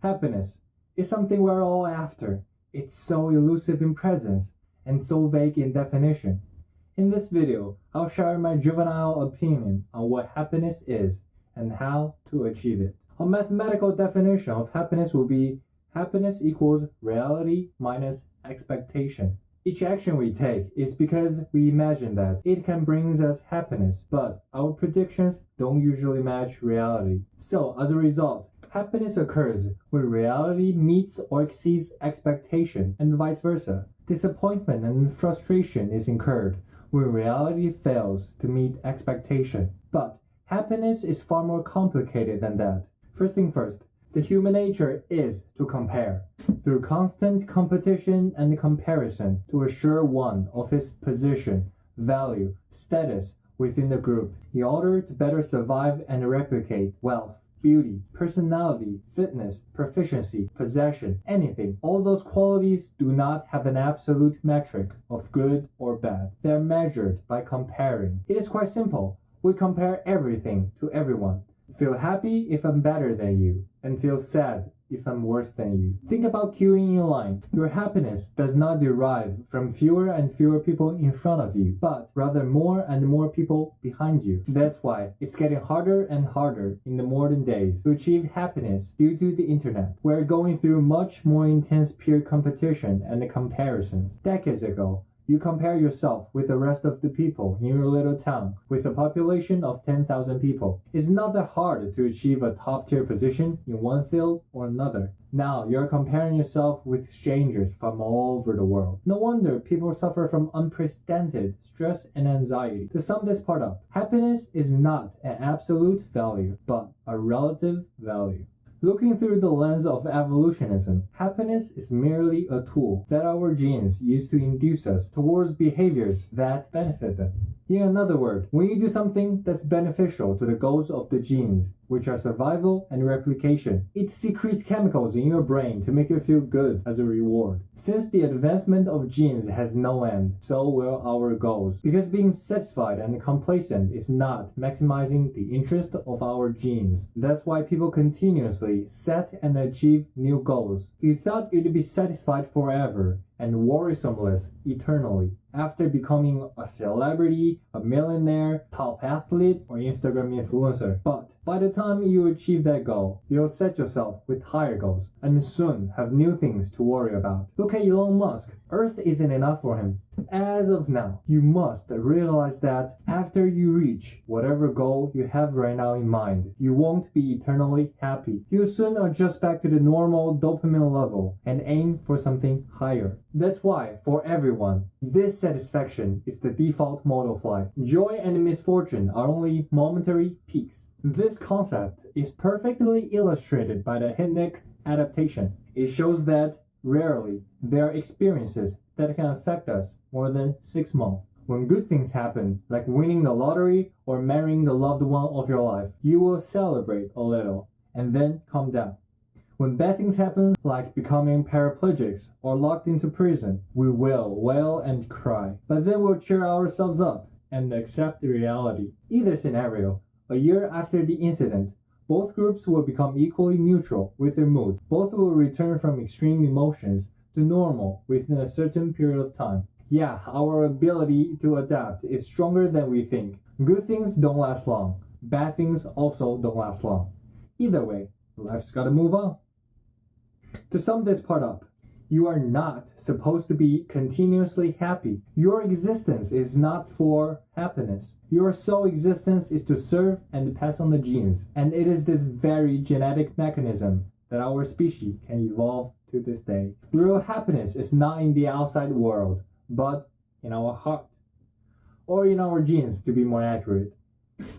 Happiness is something we're all after. It's so elusive in presence and so vague in definition. In this video, I'll share my juvenile opinion on what happiness is and how to achieve it. A mathematical definition of happiness will be happiness equals reality minus expectation. Each action we take is because we imagine that it can bring us happiness, but our predictions don't usually match reality. So, as a result, happiness occurs when reality meets or exceeds expectation, and vice versa. Disappointment and frustration is incurred when reality fails to meet expectation. But happiness is far more complicated than that. First thing first, the human nature is to compare. Through constant competition and comparison to assure one of his position, value, status within the group, in order to better survive and replicate wealth, beauty, personality, fitness, proficiency, possession, anything. All those qualities do not have an absolute metric of good or bad. They are measured by comparing. It is quite simple. We compare everything to everyone. Feel happy if I'm better than you, and feel sad if I'm worse than you. Think about queuing in line. Your happiness does not derive from fewer and fewer people in front of you, but rather more and more people behind you. That's why it's getting harder and harder in the modern days to achieve happiness due to the internet. We're going through much more intense peer competition and comparisons. Decades ago, you compare yourself with the rest of the people in your little town with a population of 10,000 people. It's not that hard to achieve a top-tier position in one field or another. Now you're comparing yourself with strangers from all over the world. No wonder people suffer from unprecedented stress and anxiety. To sum this part up, happiness is not an absolute value, but a relative value. Looking through the lens of evolutionism, happiness is merely a tool that our genes use to induce us towards behaviors that benefit them. In other words, when you do something that's beneficial to the goals of the genes, which are survival and replication, it secretes chemicals in your brain to make you feel good as a reward. Since the advancement of genes has no end, so will our goals. Because being satisfied and complacent is not maximizing the interest of our genes. That's why people continuously set and achieve new goals. You thought you'd be satisfied forever and worrisomeless eternally after becoming a celebrity, a millionaire, top athlete, or Instagram influencer. But by the time you achieve that goal, you'll set yourself with higher goals and soon have new things to worry about. Look at Elon Musk. Earth isn't enough for him. As of now, you must realize that after you reach whatever goal you have right now in mind, you won't be eternally happy. You'll soon adjust back to the normal dopamine level and aim for something higher. That's why, for everyone, dissatisfaction is the default mode of life. Joy and misfortune are only momentary peaks. This concept is perfectly illustrated by the Hypnic adaptation. It shows that rarely there are experiences that can affect us more than 6 months. When good things happen, like winning the lottery or marrying the loved one of your life, you will celebrate a little and then calm down. When bad things happen, like becoming paraplegics or locked into prison, we will wail and cry. But then we'll cheer ourselves up and accept the reality. Either scenario, a year after the incident, both groups will become equally neutral with their mood. Both will return from extreme emotions to normal within a certain period of time. Yeah, our ability to adapt is stronger than we think. Good things don't last long. Bad things also don't last long. Either way, life's gotta move on. To sum this part up, you are not supposed to be continuously happy. Your existence is not for happiness. Your sole existence is to serve and pass on the genes. And it is this very genetic mechanism that our species can evolve to this day. Real happiness is not in the outside world, but in our heart. Or in our genes, to be more accurate.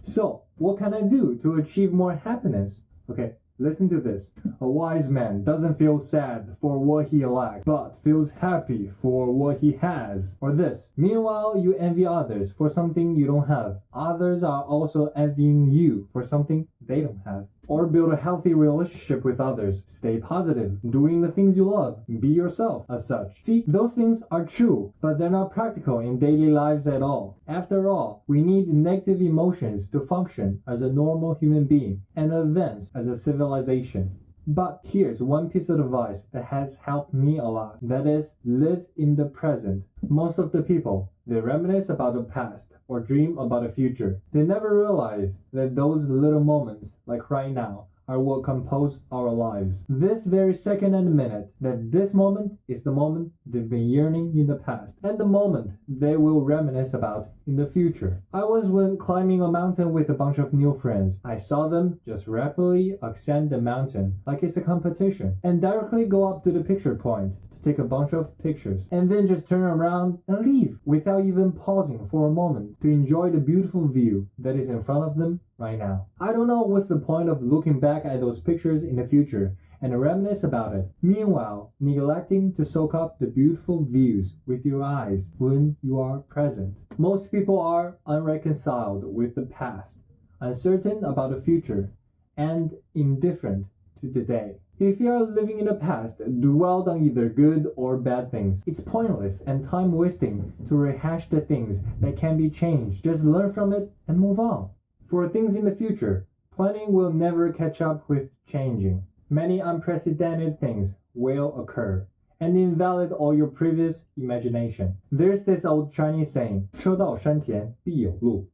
So, what can I do to achieve more happiness? Okay, listen to this. A wise man doesn't feel sad for what he lacks, but feels happy for what he has. Or this. Meanwhile, you envy others for something you don't have. Others are also envying you for something they don't have. Or build a healthy relationship with others. Stay positive, doing the things you love. Be yourself as such. See, those things are true, but they're not practical in daily lives at all. After all, we need negative emotions to function as a normal human being and advance as a civilization. But here's one piece of advice that has helped me a lot. That is, live in the present. Most of the people, they reminisce about the past or dream about the future. They never realize that those little moments, like right now, are what compose our lives. This very second and minute, that this moment is the moment they've been yearning in the past, and the moment they will reminisce about in the future. I once went climbing a mountain with a bunch of new friends. I saw them just rapidly ascend the mountain like it's a competition, and directly go up to the picture point to take a bunch of pictures, and then just turn around and leave without even pausing for a moment to enjoy the beautiful view that is in front of them right now. I don't know what's the point of looking back at those pictures in the future and reminisce about it, meanwhile neglecting to soak up the beautiful views with your eyes when you are present. Most people are unreconciled with the past, uncertain about the future, and indifferent to the day. If you are living in the past, dwelled on either good or bad things, it's pointless and time wasting to rehash the things that can be changed. Just learn from it and move on. For things in the future, planning will never catch up with changing. Many unprecedented things will occur and invalid all your previous imagination. There's this old Chinese saying, 车到山前必有路.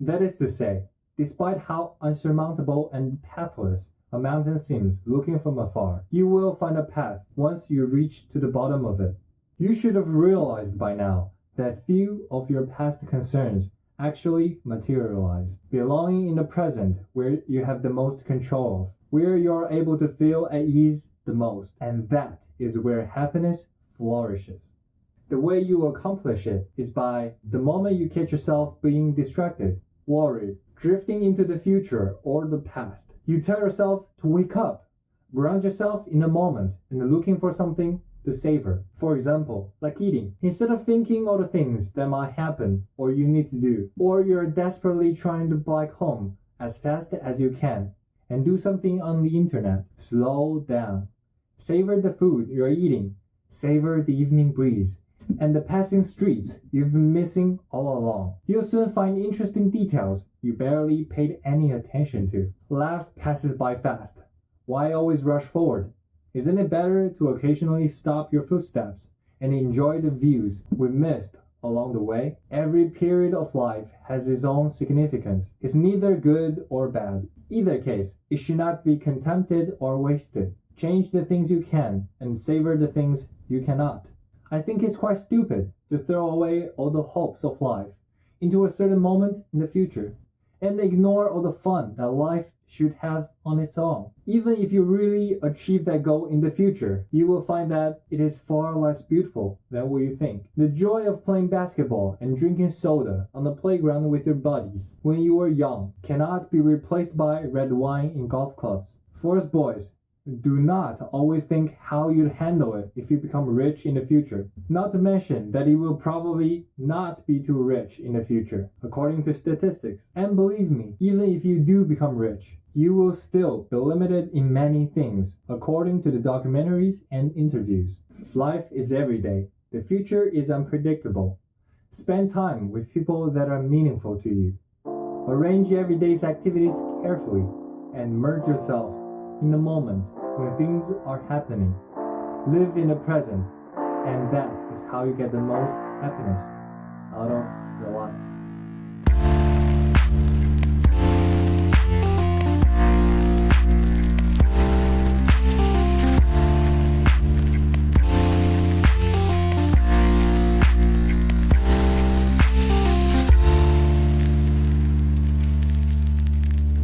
That is to say, despite how unsurmountable and pathless a mountain seems looking from afar, you will find a path once you reach to the bottom of it. You should have realized by now that few of your past concerns actually materialize. Belonging in the present, where you have the most control of, where you're able to feel at ease the most, and that is where happiness flourishes. The way you accomplish it is by the moment you catch yourself being distracted, worried, drifting into the future or the past, you tell yourself to wake up, ground yourself in a moment, and looking for something to savor. For example, like eating. Instead of thinking all the things that might happen or you need to do, or you're desperately trying to bike home as fast as you can and do something on the internet, slow down. Savor the food you're eating. Savor the evening breeze and the passing streets you've been missing all along. You'll soon find interesting details you barely paid any attention to. Life passes by fast. Why always rush forward? Isn't it better to occasionally stop your footsteps and enjoy the views we missed along the way? Every period of life has its own significance. It's neither good or bad. Either case, it should not be contempted or wasted. Change the things you can and savor the things you cannot. I think it's quite stupid to throw away all the hopes of life into a certain moment in the future and ignore all the fun that life should have on its own. Even if you really achieve that goal in the future, you will find that it is far less beautiful than what you think. The joy of playing basketball and drinking soda on the playground with your buddies when you were young cannot be replaced by red wine in golf clubs. For us boys, do not always think how you'd handle it if you become rich in the future. Not to mention that you will probably not be too rich in the future, according to statistics. And believe me, even if you do become rich, you will still be limited in many things, according to the documentaries and interviews. Life is everyday. The future is unpredictable. Spend time with people that are meaningful to you. Arrange your everyday's activities carefully and immerse yourself in the moment when things are happening. Live in the present, and that is how you get the most happiness out of your life.